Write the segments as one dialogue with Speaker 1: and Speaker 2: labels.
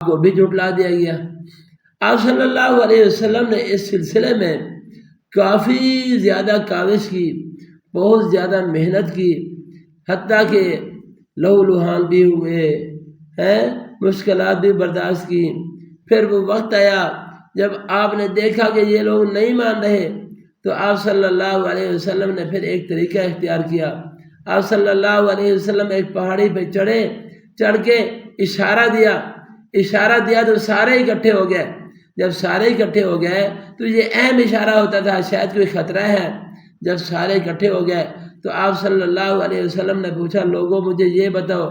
Speaker 1: کو بھی جھٹلا دیا گیا۔ آپ صلی اللہ علیہ وسلم نے اس سلسلے میں کافی زیادہ کاوش کی، بہت زیادہ محنت کی، حتیٰ کہ لہو لہان بھی ہوئے ہیں، مشکلات بھی برداشت کی۔ پھر وہ وقت آیا جب آپ نے دیکھا کہ یہ لوگ نہیں مان رہے، تو آپ صلی اللہ علیہ وسلم نے پھر ایک طریقہ اختیار کیا۔ آپ صلی اللہ علیہ وسلم ایک پہاڑی پہ چڑھ کے اشارہ دیا تو سارے اکٹھے ہو گئے۔ جب سارے اکٹھے ہو گئے تو یہ اہم اشارہ ہوتا تھا، شاید کوئی خطرہ ہے۔ جب سارے اکٹھے ہو گئے تو آپ صلی اللہ علیہ وسلم نے پوچھا، لوگوں مجھے یہ بتاؤ،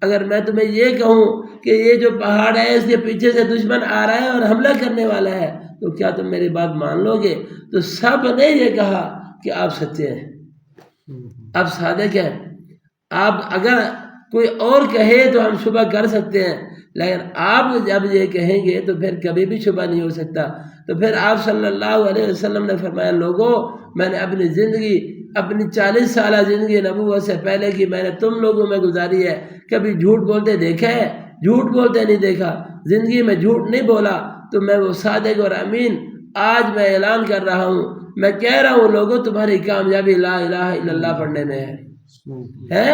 Speaker 1: اگر میں تمہیں یہ کہوں کہ یہ جو پہاڑ ہے اس کے پیچھے سے دشمن آ رہا ہے اور حملہ کرنے والا ہے، تو کیا تم میری بات مان لو گے؟ تو سب نے یہ کہا کہ آپ سچے ہیں، آپ صادق ہیں۔ آپ اگر کوئی اور کہے تو ہم شبہ کر سکتے ہیں، لیکن آپ جب یہ کہیں گے تو پھر کبھی بھی شبہ نہیں ہو سکتا۔ تو پھر آپ صلی اللہ علیہ وسلم نے فرمایا، لوگوں میں نے اپنی زندگی، اپنی 40 سالہ زندگی نبوت سے پہلے کی میں نے تم لوگوں میں گزاری ہے، کبھی جھوٹ بولتے دیکھا ہے؟ جھوٹ بولتے نہیں دیکھا، زندگی میں جھوٹ نہیں بولا، تو میں وہ صادق اور امین آج میں اعلان کر رہا ہوں، میں کہہ رہا ہوں لوگوں تمہاری کامیابی لا الہ الا اللہ پڑھنے میں ہے،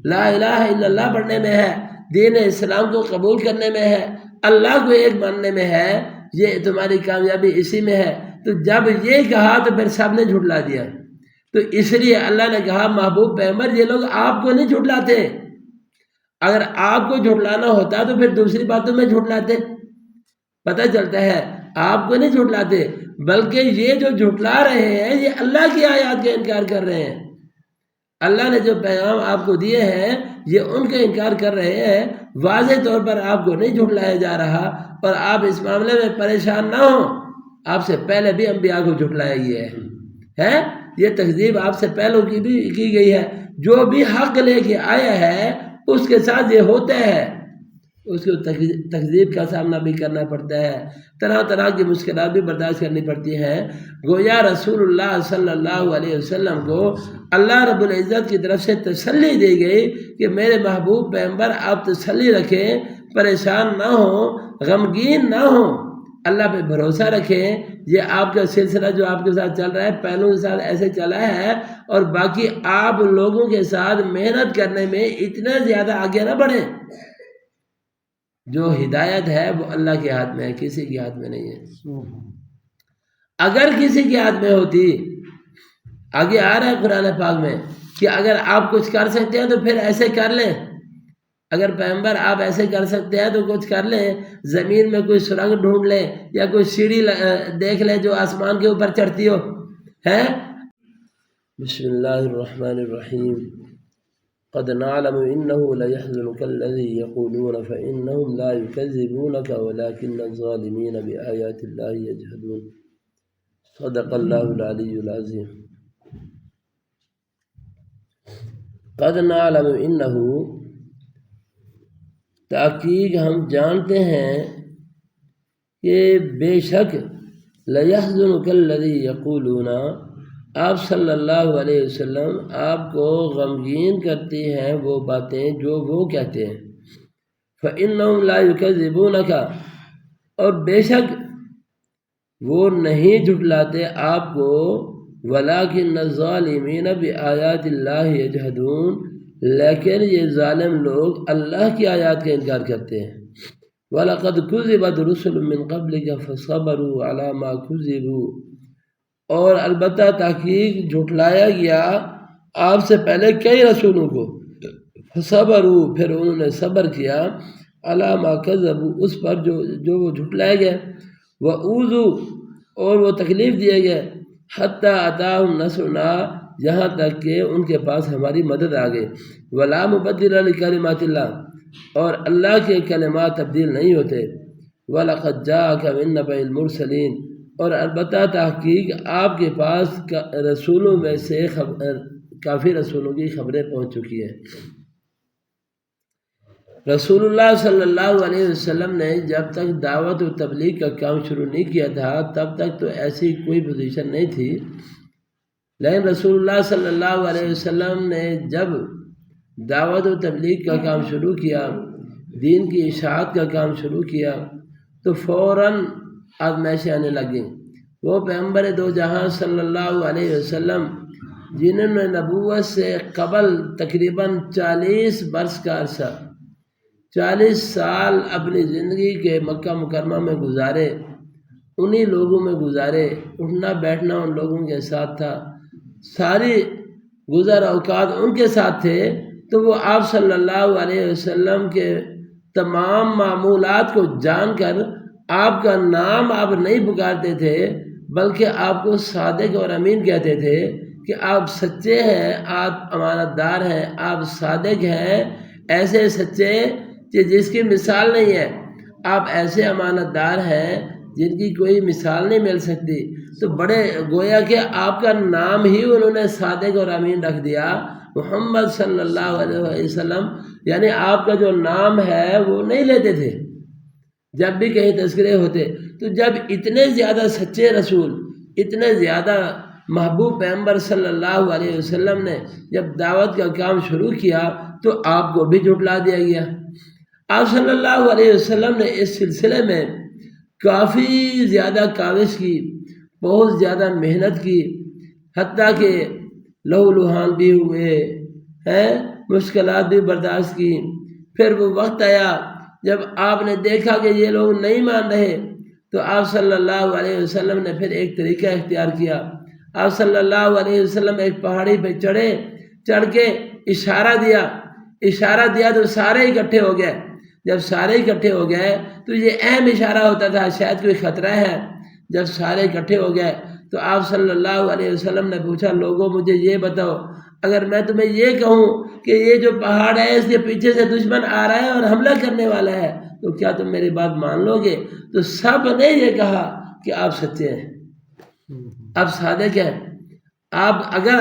Speaker 1: لا الہ الا اللہ پڑھنے میں ہے، دین اسلام کو قبول کرنے میں ہے، اللہ کو ایک ماننے میں ہے، یہ تمہاری کامیابی اسی میں ہے۔ تو جب یہ کہا تو پھر سب نے جھٹلا دیا۔ تو اس لیے اللہ نے کہا، محبوب پیغمبر یہ لوگ آپ کو نہیں جھٹلاتے، اگر آپ کو جھٹلانا ہوتا تو پھر دوسری باتوں میں جھٹلاتے۔ پتہ چلتا ہے آپ کو نہیں جھٹلاتے، بلکہ یہ جو جھٹلا رہے ہیں یہ اللہ کی آیات کا انکار کر رہے ہیں۔ اللہ نے جو پیغام آپ کو دیے ہیں یہ ان کا انکار کر رہے ہیں۔ واضح طور پر آپ کو نہیں جھٹلایا جا رہا، اور آپ اس معاملے میں پریشان نہ ہوں، آپ سے پہلے بھی انبیاء کو جھٹلایا گیا ہے، یہ تکذیب آپ سے پہلوں کی بھی کی گئی ہے۔ جو بھی حق لے کے آیا ہے اس کے ساتھ یہ ہوتا ہے، اس کو تکذیب کا سامنا بھی کرنا پڑتا ہے، طرح طرح کی مشکلات بھی برداشت کرنی پڑتی ہیں۔ گویا رسول اللہ صلی اللہ علیہ وسلم کو اللہ رب العزت کی طرف سے تسلی دی گئی کہ میرے محبوب پیغمبر آپ تسلی رکھیں، پریشان نہ ہوں، غمگین نہ ہوں، اللہ پہ بھروسہ رکھیں۔ یہ آپ کا سلسلہ جو آپ کے ساتھ چل رہا ہے پہلوں کے ساتھ ایسے چلا ہے، اور باقی آپ لوگوں کے ساتھ محنت کرنے میں اتنا زیادہ آگے نہ بڑھیں۔ جو ہدایت ہے وہ اللہ کے ہاتھ میں ہے، کسی کے ہاتھ میں نہیں ہے۔ اگر کسی کے ہاتھ میں ہوتی، آگے آ رہا ہے قرآن پاک میں کہ اگر آپ کچھ کر سکتے ہیں تو پھر ایسے کر لیں، اگر پیغمبر آپ ایسے کر سکتے ہیں تو کچھ کر لیں، زمین میں کوئی سرنگ ڈھونڈ لیں یا کوئی سیڑھی دیکھ لیں جو آسمان کے اوپر چڑھتی ہو ہے۔ بسم اللہ الرحمن الرحیم، قد نعلم انه ليحزنك الذي يقولون فانهم لا يكذبونك ولكن الظالمين بآيات الله يجحدون۔ صدق اللہ العلی العظیم۔ قد نعلم انه، تحقیق ہم جانتے ہیں کہ بے شک لَيَحْزُنُكَ الَّذِي يَقُولُونَ، آپ صلی اللہ علیہ وسلم آپ کو غمگین کرتی ہیں وہ باتیں جو وہ کہتے ہیں۔ فَإِنَّهُمْ لَا يُكَذِّبُونَكَ، اور بے شک وہ نہیں جھٹلاتے آپ کو، وَلَكِنَّ الظَّالِمِينَ بِآيَاتِ اللَّهِ يَجْحَدُونَ، لیکن یہ ظالم لوگ اللہ کی آیات کا انکار کرتے ہیں۔ وَلَقَدْ كُذِّبَتْ رُسُلٌ مِّن قَبْلِكَ فَصَبَرُوا عَلَىٰ مَا كُذِّبُوا، اور البتہ تحقیق جھٹلایا گیا آپ سے پہلے کئی رسولوں کو، فَصَبَرُوا، پھر انہوں نے صبر کیا، عَلَىٰ مَا كَذَّبُوا، اس پر جو وہ جھٹلائے گئے، وَأُوذُوا، اور وہ تکلیف دیے گئے، حَتَّىٰ أَتَاهُمْ نَصْرُنَا، یہاں تک کہ ان کے پاس ہماری مدد آ گئی۔ وَلَا مُبَدِّلَ لِكَلِمَاتِ اللَّهِ، اور اللہ کے کلمات تبدیل نہیں ہوتے۔ وَلَقَدْ جَاءَكَ مِن نَّبَإِ الْمُرْسَلِينَ، اور البتہ تحقیق آپ کے پاس رسولوں میں سے کافی رسولوں کی خبریں پہنچ چکی ہیں۔ رسول اللہ صلی اللہ علیہ وسلم نے جب تک دعوت و تبلیغ کا کام شروع نہیں کیا تھا تب تک تو ایسی کوئی پوزیشن نہیں تھی، لیکن رسول اللہ صلی اللہ علیہ وسلم نے جب دعوت و تبلیغ کا کام شروع کیا، دین کی اشاعت کا کام شروع کیا تو فوراً آزمائشیں آنے لگیں۔ وہ پیغمبر دو جہاں صلی اللہ علیہ وسلم جنہوں نے نبوت سے قبل تقریباً 40 برس کا عرصہ 40 سال اپنی زندگی کے مکہ مکرمہ میں گزارے، انہی لوگوں میں گزارے، اٹھنا بیٹھنا ان لوگوں کے ساتھ تھا، ساری گزر اوقات ان کے ساتھ تھے، تو وہ آپ صلی اللہ علیہ وسلم کے تمام معمولات کو جان کر آپ کا نام آپ نہیں پکارتے تھے، بلکہ آپ کو صادق اور امین کہتے تھے کہ آپ سچے ہیں، آپ امانت دار ہیں، آپ صادق ہیں، ایسے سچے کہ جس کی مثال نہیں ہے، آپ ایسے امانت دار ہیں جن کی کوئی مثال نہیں مل سکتی۔ تو بڑے گویا کہ آپ کا نام ہی انہوں نے صادق اور امین رکھ دیا، محمد صلی اللہ علیہ وسلم، یعنی آپ کا جو نام ہے وہ نہیں لیتے تھے جب بھی کہیں تذکرے ہوتے۔ تو جب اتنے زیادہ سچے رسول، اتنے زیادہ محبوب پیغمبر صلی اللہ علیہ وسلم نے جب دعوت کا کام شروع کیا تو آپ کو بھی جھٹلا دیا گیا۔ آپ صلی اللہ علیہ وسلم نے اس سلسلے میں کافی زیادہ کاوش کی، بہت زیادہ محنت کی، حتیٰ کہ لہو لہان بھی ہوئے ہیں، مشکلات بھی برداشت کی۔ پھر وہ وقت آیا جب آپ نے دیکھا کہ یہ لوگ نہیں مان رہے، تو آپ صلی اللہ علیہ وسلم نے پھر ایک طریقہ اختیار کیا۔ آپ صلی اللہ علیہ وسلم ایک پہاڑی پہ چڑھ کے اشارہ دیا تو سارے اکٹھے ہو گئے۔ جب سارے اکٹھے ہو گئے تو یہ اہم اشارہ ہوتا تھا، شاید کوئی خطرہ ہے۔ جب سارے اکٹھے ہو گئے تو آپ صلی اللہ علیہ وسلم نے پوچھا، لوگوں مجھے یہ بتاؤ، اگر میں تمہیں یہ کہوں کہ یہ جو پہاڑ ہے اس کے پیچھے سے دشمن آ رہا ہے اور حملہ کرنے والا ہے، تو کیا تم میری بات مان لو گے؟ تو سب نے یہ کہا کہ آپ سچے ہیں، آپ صادق ہیں۔ آپ اگر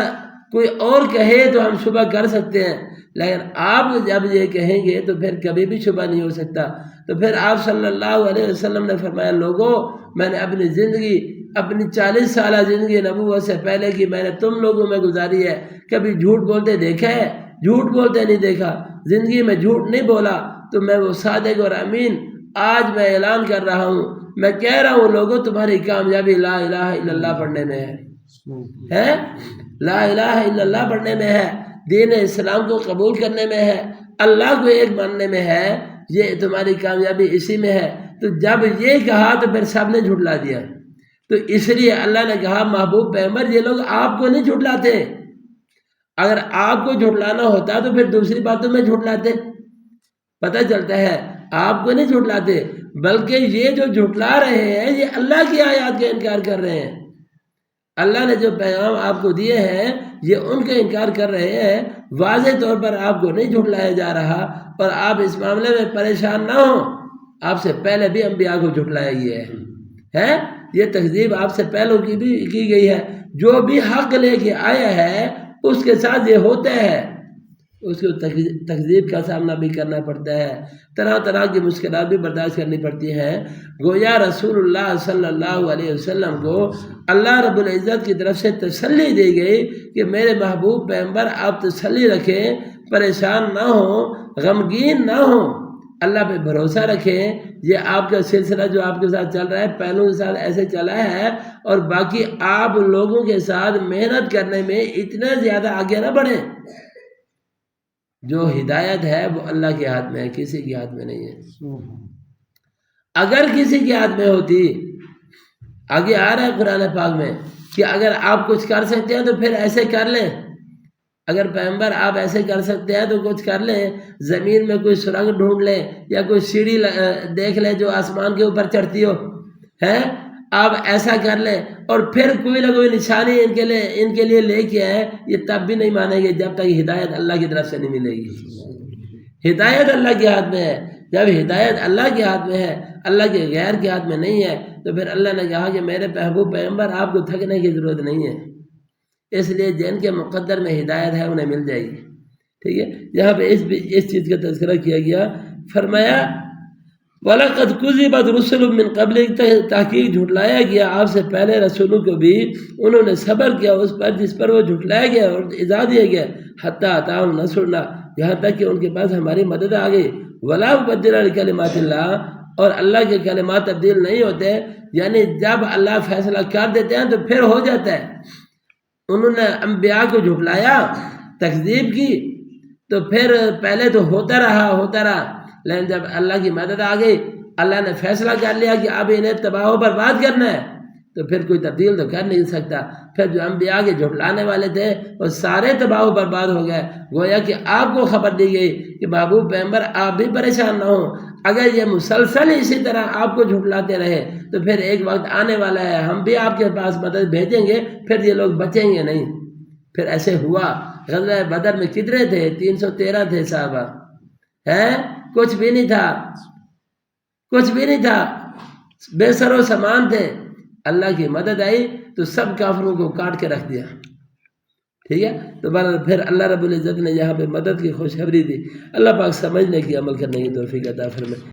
Speaker 1: کوئی اور کہے تو ہم شبہ کر سکتے ہیں، لیکن آپ جب یہ کہیں گے تو پھر کبھی بھی شبہ نہیں ہو سکتا۔ تو پھر آپ صلی اللہ علیہ وسلم نے فرمایا، لوگوں میں نے اپنی زندگی، اپنی 40 سالہ زندگی نبوت سے پہلے کی میں نے تم لوگوں میں گزاری ہے، کبھی جھوٹ بولتے دیکھا ہے؟ جھوٹ بولتے نہیں دیکھا، زندگی میں جھوٹ نہیں بولا۔ تو میں وہ صادق اور امین آج میں اعلان کر رہا ہوں، میں کہہ رہا ہوں لوگوں تمہاری کامیابی لا الہ الا اللہ پڑھنے میں ہے، لا الہ الا اللہ پڑھنے میں ہے، دین اسلام کو قبول کرنے میں ہے، اللہ کو ایک ماننے میں ہے، یہ تمہاری کامیابی اسی میں ہے۔ تو جب یہ کہا تو پھر سب نے جھٹلا دیا۔ تو اس لیے اللہ نے کہا، محبوب پیغمبر یہ لوگ آپ کو نہیں جھٹلاتے، اگر آپ کو جھٹلانا ہوتا تو پھر دوسری باتوں میں جھٹلاتے۔ پتہ چلتا ہے آپ کو نہیں جھٹلاتے، بلکہ یہ جو جھٹلا رہے ہیں یہ اللہ کی آیات کا انکار کر رہے ہیں۔ اللہ نے جو پیغام آپ کو دیے ہیں یہ ان کا انکار کر رہے ہیں، واضح طور پر آپ کو نہیں جھٹلایا جا رہا، اور آپ اس معاملے میں پریشان نہ ہوں، آپ سے پہلے بھی انبیاء کو جھٹلایا گیا ہے، یہ تکذیب آپ سے پہلوں کی بھی کی گئی ہے۔ جو بھی حق لے کے آیا ہے اس کے ساتھ یہ ہوتا ہے، اس کو تکذیب کا سامنا بھی کرنا پڑتا ہے، طرح طرح کی مشکلات بھی برداشت کرنی پڑتی ہیں۔ گویا رسول اللہ صلی اللہ علیہ وسلم کو اللہ رب العزت کی طرف سے تسلی دی گئی کہ میرے محبوب پیغمبر آپ تسلی رکھیں، پریشان نہ ہوں، غمگین نہ ہوں، اللہ پہ بھروسہ رکھیں۔ یہ آپ کا سلسلہ جو آپ کے ساتھ چل رہا ہے پہلوں کے ساتھ ایسے چلا ہے، اور باقی آپ لوگوں کے ساتھ محنت کرنے میں اتنا زیادہ آگے نہ بڑھیں۔ جو ہدایت ہے وہ اللہ کے ہاتھ میں ہے، کسی کے ہاتھ میں نہیں ہے۔ اگر کسی کے ہاتھ میں ہوتی، آگے آ رہا ہے قرآن پاک میں کہ اگر آپ کچھ کر سکتے ہیں تو پھر ایسے کر لیں، اگر پیغمبر آپ ایسے کر سکتے ہیں تو کچھ کر لیں، زمین میں کوئی سرنگ ڈھونڈ لیں یا کوئی سیڑھی دیکھ لیں جو آسمان کے اوپر چڑھتی ہو، آپ ایسا کر لیں، اور پھر کوئی نہ کوئی نشانی ان کے لیے لے کے آئے، یہ تب بھی نہیں مانیں گے جب تک ہدایت اللہ کی طرف سے نہیں ملے گی۔ ہدایت اللہ کے ہاتھ میں ہے، جب ہدایت اللہ کے ہاتھ میں ہے، اللہ کے غیر کے ہاتھ میں نہیں ہے، تو پھر اللہ نے کہا کہ میرے محبوب پیغمبر آپ کو تھکنے کی ضرورت نہیں ہے، اس لیے جن کے مقدر میں ہدایت ہے انہیں مل جائے گی۔ ٹھیک ہے، یہاں پہ اس چیز کا تذکرہ کیا گیا، فرمایا وَلَقَدْ كُذِبَتْ رُسُلٌ مِّن قَبْلِكَ، تحقیق جھٹلایا گیا آپ سے پہلے رسولوں کو بھی، انہوں نے صبر کیا اس پر جس پر وہ جھٹلایا گیا اور ایذا دیا گیا، حَتَّىٰ أَتَاهُمْ نَصْرُنَا، یہاں تک کہ ان کے پاس ہماری مدد آ گئی، ولا مبدل لکلمات اللہ، اور اللہ کے کلمات تبدیل نہیں ہوتے، یعنی جب اللہ فیصلہ کر دیتے ہیں تو پھر ہو جاتا ہے۔ انہوں نے انبیاء کو جھٹلایا، تکذیب کی، تو پھر پہلے تو ہوتا رہا، لیکن جب اللہ کی مدد آ گئی، اللہ نے فیصلہ کر لیا کہ اب انہیں تباہ و برباد کرنا ہے، تو پھر کوئی تبدیل تو کر نہیں سکتا۔ پھر جو انبیاء کے جھٹلانے والے تھے وہ سارے تباہ و برباد ہو گئے۔ گویا کہ آپ کو خبر دی گئی کہ محبوب پیغمبر آپ بھی پریشان نہ ہوں، اگر یہ مسلسل اسی طرح آپ کو جھٹلاتے رہے تو پھر ایک وقت آنے والا ہے ہم بھی آپ کے پاس مدد بھیجیں گے، پھر یہ لوگ بچیں گے نہیں۔ پھر ایسے ہوا۔ غزوہ بدر میں کتنے تھے؟ 313 تھے صحابہ، ہیں؟ کچھ بھی نہیں تھا، بے سر و سامان تھے۔ اللہ کی مدد آئی تو سب کافروں کو کاٹ کے رکھ دیا، ٹھیک ہے۔ تو پھر اللہ رب العزت نے یہاں پہ مدد کی خوشخبری دی۔ اللہ پاک سمجھنے کی، عمل کرنے کی توفیق عطا فرمائے۔